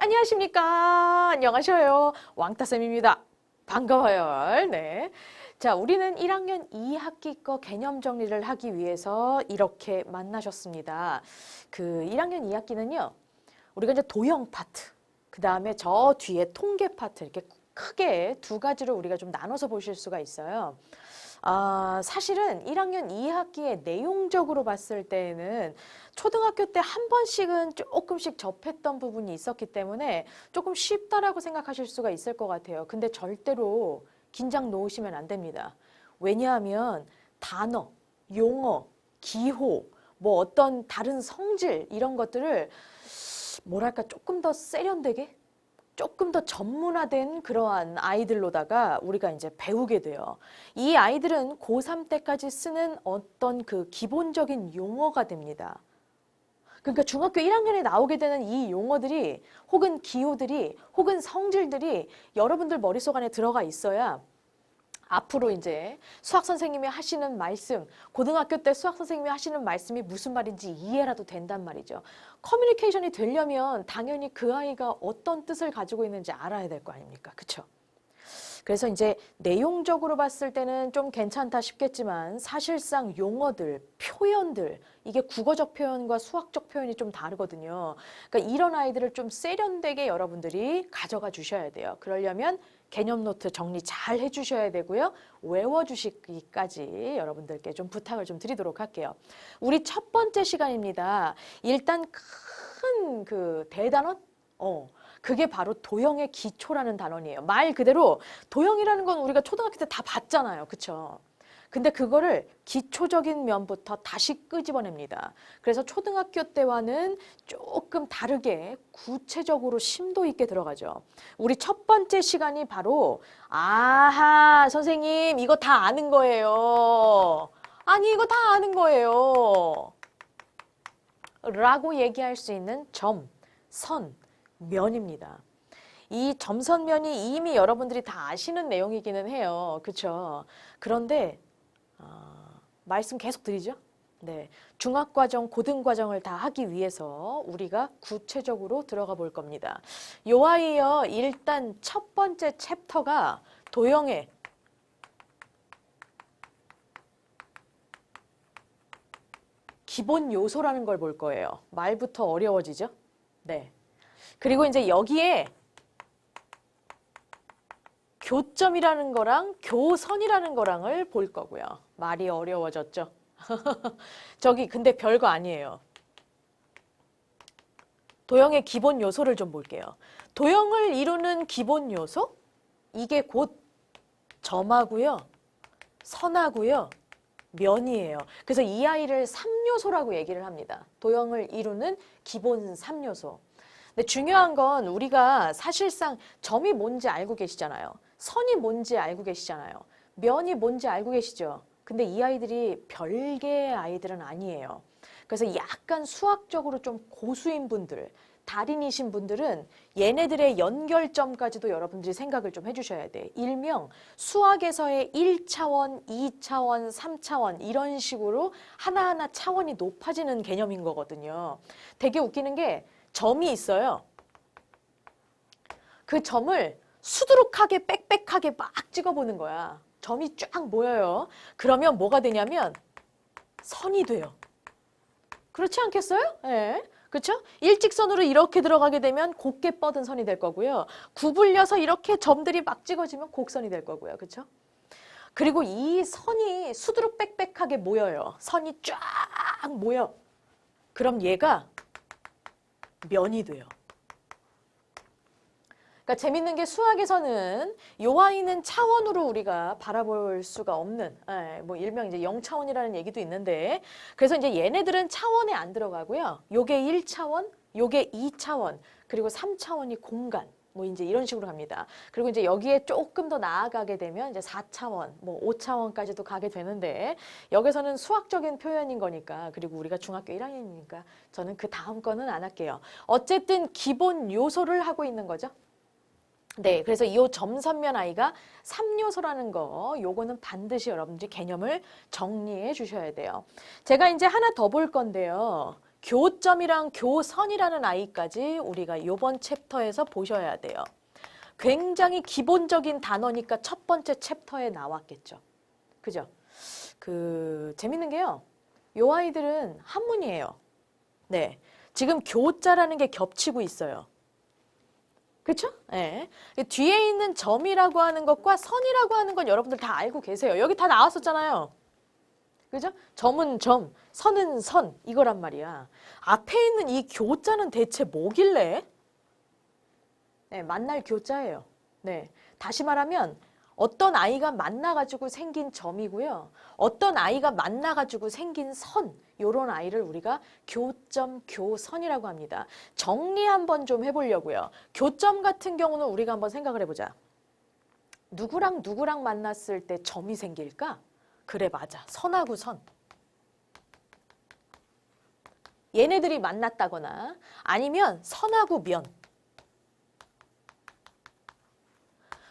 안녕하십니까? 안녕하셔요. 왕따쌤입니다. 반가워요. 네. 자, 우리는 1학년 2학기 거 개념 정리를 하기 위해서 이렇게 만나셨습니다. 그 1학년 2학기는요, 우리가 이제 도형 파트, 그 다음에 저 뒤에 통계 파트, 이렇게 크게 두 가지로 우리가 좀 나눠서 보실 수가 있어요. 사실은 1학년 2학기에 내용적으로 봤을 때에는 초등학교 때 한 번씩은 조금씩 접했던 부분이 있었기 때문에 조금 쉽다라고 생각하실 수가 있을 것 같아요. 근데 절대로 긴장 놓으시면 안 됩니다. 왜냐하면 단어, 용어, 기호, 뭐 어떤 다른 성질 이런 것들을 뭐랄까 조금 더 세련되게 조금 더 전문화된 그러한 아이들로다가 우리가 이제 배우게 돼요. 이 아이들은 고3 때까지 쓰는 어떤 그 기본적인 용어가 됩니다. 그러니까 중학교 1학년에 나오게 되는 이 용어들이 혹은 기호들이 혹은 성질들이 여러분들 머릿속 안에 들어가 있어야 앞으로 이제 수학 선생님이 하시는 말씀, 고등학교 때 수학 선생님이 하시는 말씀이 무슨 말인지 이해라도 된단 말이죠. 커뮤니케이션이 되려면 당연히 그 아이가 어떤 뜻을 가지고 있는지 알아야 될 거 아닙니까? 그렇죠? 그래서 이제 내용적으로 봤을 때는 좀 괜찮다 싶겠지만 사실상 용어들, 표현들, 이게 국어적 표현과 수학적 표현이 좀 다르거든요. 그러니까 이런 아이들을 좀 세련되게 여러분들이 가져가 주셔야 돼요. 그러려면 개념 노트 정리 잘 해주셔야 되고요. 외워주시기까지 여러분들께 좀 부탁을 좀 드리도록 할게요. 우리 첫 번째 시간입니다. 일단 큰 그 대단원? 그게 바로 도형의 기초라는 단원이에요. 말 그대로 도형이라는 건 우리가 초등학교 때 다 봤잖아요. 그쵸? 근데 그거를 기초적인 면부터 다시 끄집어냅니다. 그래서 초등학교 때와는 조금 다르게 구체적으로 심도 있게 들어가죠. 우리 첫 번째 시간이 바로 아하 선생님 이거 다 아는 거예요. 아니 이거 다 아는 거예요. 라고 얘기할 수 있는 점, 선, 면입니다. 이 점선면이 이미 여러분들이 다 아시는 내용이기는 해요. 그렇죠? 그런데 말씀 계속 드리죠. 네, 중학과정, 고등과정을 다 하기 위해서 우리가 구체적으로 들어가 볼 겁니다. 요 아이요, 일단 첫 번째 챕터가 도형의 기본 요소라는 걸 볼 거예요. 말부터 어려워지죠? 네. 그리고 이제 여기에 교점이라는 거랑 교선이라는 거랑을 볼 거고요. 말이 어려워졌죠? 저기 근데 별거 아니에요. 도형의 기본 요소를 좀 볼게요. 도형을 이루는 기본 요소? 이게 곧 점하고요. 선하고요. 면이에요. 그래서 이 아이를 3요소라고 얘기를 합니다. 도형을 이루는 기본 3요소. 근데 중요한 건 우리가 사실상 점이 뭔지 알고 계시잖아요. 선이 뭔지 알고 계시잖아요. 면이 뭔지 알고 계시죠? 근데 이 아이들이 별개의 아이들은 아니에요. 그래서 약간 수학적으로 좀 고수인 분들, 달인이신 분들은 얘네들의 연결점까지도 여러분들이 생각을 좀 해주셔야 돼. 일명 수학에서의 1차원, 2차원, 3차원 이런 식으로 하나하나 차원이 높아지는 개념인 거거든요. 되게 웃기는 게 점이 있어요. 그 점을 수두룩하게 빽빽하게 막 찍어보는 거야. 점이 쫙 모여요. 그러면 뭐가 되냐면 선이 돼요. 그렇지 않겠어요? 네. 그렇죠? 일직선으로 이렇게 들어가게 되면 곱게 뻗은 선이 될 거고요. 구불려서 이렇게 점들이 막 찍어지면 곡선이 될 거고요. 그렇죠? 그리고 이 선이 수두룩 빽빽하게 모여요. 선이 쫙 모여. 그럼 얘가 면이 돼요. 그러니까 재밌는 게 수학에서는 요 아이는 차원으로 우리가 바라볼 수가 없는, 뭐 일명 이제 0차원이라는 얘기도 있는데, 그래서 이제 얘네들은 차원에 안 들어가고요. 요게 1차원, 요게 2차원, 그리고 3차원이 공간. 뭐 이제 이런 식으로 갑니다. 그리고 이제 여기에 조금 더 나아가게 되면 이제 4차원, 뭐 5차원까지도 가게 되는데 여기서는 수학적인 표현인 거니까 그리고 우리가 중학교 1학년이니까 저는 그 다음 거는 안 할게요. 어쨌든 기본 요소를 하고 있는 거죠. 네, 그래서 이 점선면 아이가 3요소라는 거, 요거는 반드시 여러분들이 개념을 정리해 주셔야 돼요. 제가 이제 하나 더 볼 건데요. 교점이랑 교선이라는 아이까지 우리가 이번 챕터에서 보셔야 돼요. 굉장히 기본적인 단어니까 첫 번째 챕터에 나왔겠죠. 그죠? 재밌는 게요. 요 아이들은 한문이에요. 네. 지금 교자라는 게 겹치고 있어요. 그쵸? 네. 뒤에 있는 점이라고 하는 것과 선이라고 하는 건 여러분들 다 알고 계세요. 여기 다 나왔었잖아요. 그죠? 점은 점, 선은 선, 이거란 말이야. 앞에 있는 이 교자는 대체 뭐길래? 네, 만날 교자예요. 네. 다시 말하면 어떤 아이가 만나가지고 생긴 점이고요. 어떤 아이가 만나가지고 생긴 선, 요런 아이를 우리가 교점, 교선이라고 합니다. 정리 한번 좀 해보려고요. 교점 같은 경우는 우리가 한번 생각을 해보자. 누구랑 누구랑 만났을 때 점이 생길까? 그래, 맞아. 선하고 선. 얘네들이 만났다거나 아니면 선하고 면.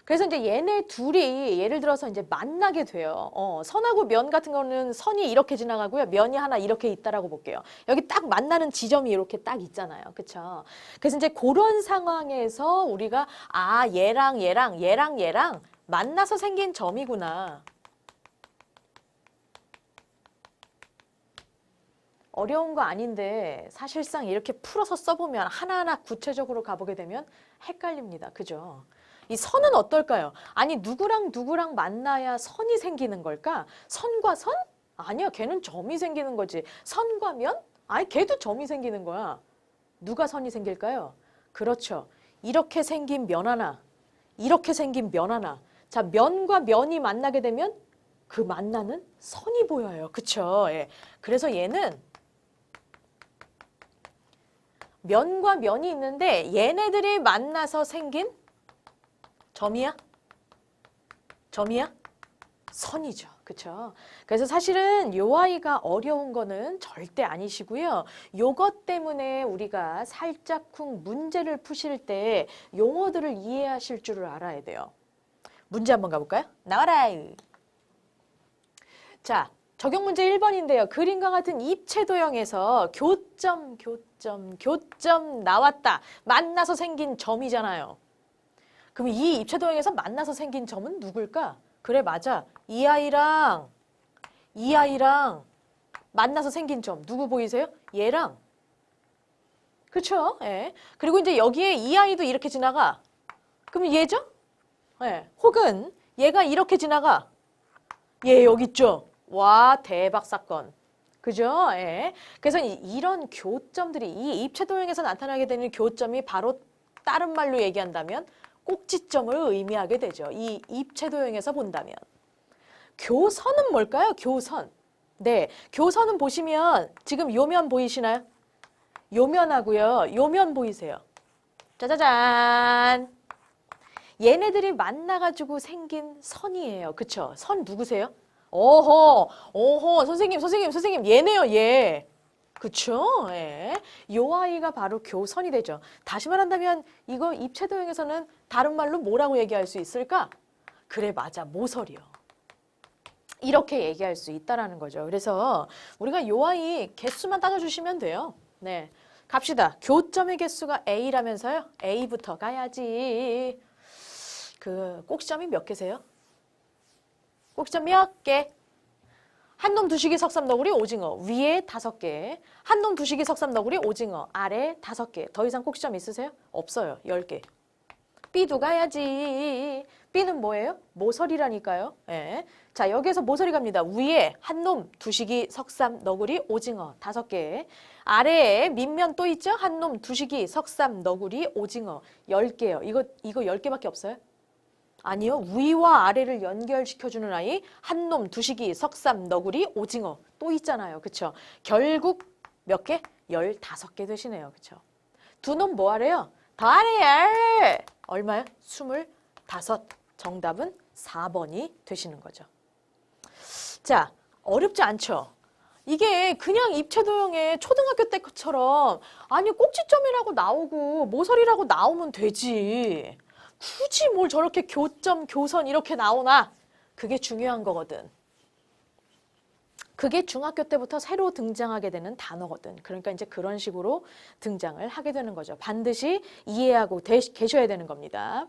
그래서 이제 얘네 둘이 예를 들어서 이제 만나게 돼요. 선하고 면 같은 거는 선이 이렇게 지나가고요. 면이 하나 이렇게 있다라고 볼게요. 여기 딱 만나는 지점이 이렇게 딱 있잖아요. 그쵸? 그래서 이제 그런 상황에서 우리가 얘랑 만나서 생긴 점이구나. 어려운 거 아닌데 사실상 이렇게 풀어서 써보면 하나하나 구체적으로 가보게 되면 헷갈립니다. 그죠? 이 선은 어떨까요? 아니 누구랑 만나야 선이 생기는 걸까? 선과 선? 아니야, 걔는 점이 생기는 거지. 선과 면? 아니 걔도 점이 생기는 거야. 누가 선이 생길까요? 그렇죠. 이렇게 생긴 면 하나, 이렇게 생긴 면 하나. 자, 면과 면이 만나게 되면 그 만나는 선이 보여요. 그쵸? 예. 그래서 얘는 면과 면이 있는데 얘네들이 만나서 생긴 점이야? 점이야? 선이죠. 그쵸? 그래서 사실은 요 아이가 어려운 거는 절대 아니시고요. 요것 때문에 우리가 살짝쿵 문제를 푸실 때 용어들을 이해하실 줄을 알아야 돼요. 문제 한번 가볼까요? 나와라! 자, 적용 문제 1번인데요. 그림과 같은 입체도형에서 교점 나왔다. 만나서 생긴 점이잖아요. 그럼 이 입체도형에서 만나서 생긴 점은 누굴까? 그래, 맞아. 이 아이랑 만나서 생긴 점. 누구 보이세요? 얘랑. 그쵸? 예. 그리고 이제 여기에 이 아이도 이렇게 지나가. 그럼 얘죠? 예. 혹은 얘가 이렇게 지나가. 얘 여기 있죠? 와, 대박 사건. 그죠? 예. 그래서 이런 교점들이 이 입체도형에서 나타나게 되는 교점이 바로 다른 말로 얘기한다면 꼭지점을 의미하게 되죠. 이 입체도형에서 본다면. 교선은 뭘까요? 교선. 네, 교선은 보시면 지금 요면 보이시나요? 요면하고요. 요면 보이세요? 짜자잔. 얘네들이 만나가지고 생긴 선이에요. 그쵸? 선 누구세요? 어허, 선생님, 얘네요, 얘. 그쵸? 예. 요 아이가 바로 교선이 되죠. 다시 말한다면 이거 입체도형에서는 다른 말로 뭐라고 얘기할 수 있을까? 그래, 맞아. 모서리요. 이렇게 얘기할 수 있다라는 거죠. 그래서 우리가 요 아이 개수만 따져주시면 돼요. 네. 갑시다. 교점의 개수가 A라면서요? A부터 가야지. 꼭지점이 몇 개세요? 꼭지점 몇 개? 한놈 두식이 석삼 너구리 오징어 위에 5개, 한놈 두식이 석삼 너구리 오징어 아래 5개. 더 이상 꼭지점 있으세요? 없어요. 10개. B도 가야지. B는 뭐예요? 모서리라니까요. 예. 자, 여기에서 모서리 갑니다. 위에 한놈 두식이 석삼 너구리 오징어 5개. 아래에 밑면 또 있죠? 한놈 두식이 석삼 너구리 오징어 10개요. 이거 10개밖에 없어요? 아니요. 위와 아래를 연결시켜주는 아이 한놈, 두식이, 석삼, 너구리, 오징어 또 있잖아요. 그쵸? 결국 몇 개? 15개 되시네요. 그쵸? 두 놈 뭐 하래요? 더하래요. 얼마요? 25. 정답은 4번이 되시는 거죠. 자, 어렵지 않죠? 이게 그냥 입체도형의 초등학교 때 것처럼 아니 꼭지점이라고 나오고 모서리라고 나오면 되지. 굳이 뭘 저렇게 교점, 교선 이렇게 나오나? 그게 중요한 거거든. 그게 중학교 때부터 새로 등장하게 되는 단어거든. 그러니까 이제 그런 식으로 등장을 하게 되는 거죠. 반드시 이해하고 계셔야 되는 겁니다.